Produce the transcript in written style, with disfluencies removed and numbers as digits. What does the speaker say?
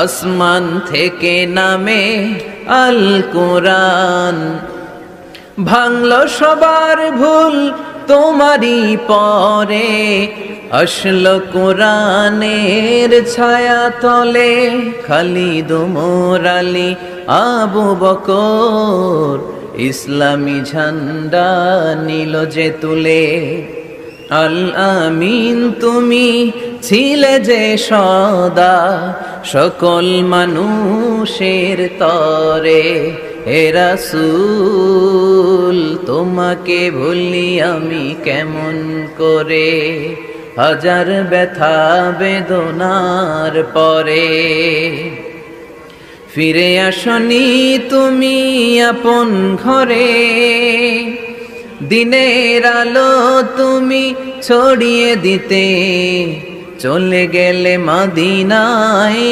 আসমান থেকে নামে আল কোরআন, ভাঙল সবার ভুল তোমারই পরে, আসলো কোরআনের ছায়া তলে। খালিদ ওমর আলী আবু বকর ইসলামী ঝান্ডা নিল যে তুলে। আল আমিন তুমি ছিলে যে সদা সকল মানুষের তরে। হে রাসূল তোমাকে ভুলি আমি কেমন করে, হাজার ব্যথা বেদনার পরে। ফিরে আসনি তুমি আপন ঘরে, দিনের আলো তুমি ছড়িয়ে দিতে, চলে গেলে মদিনায়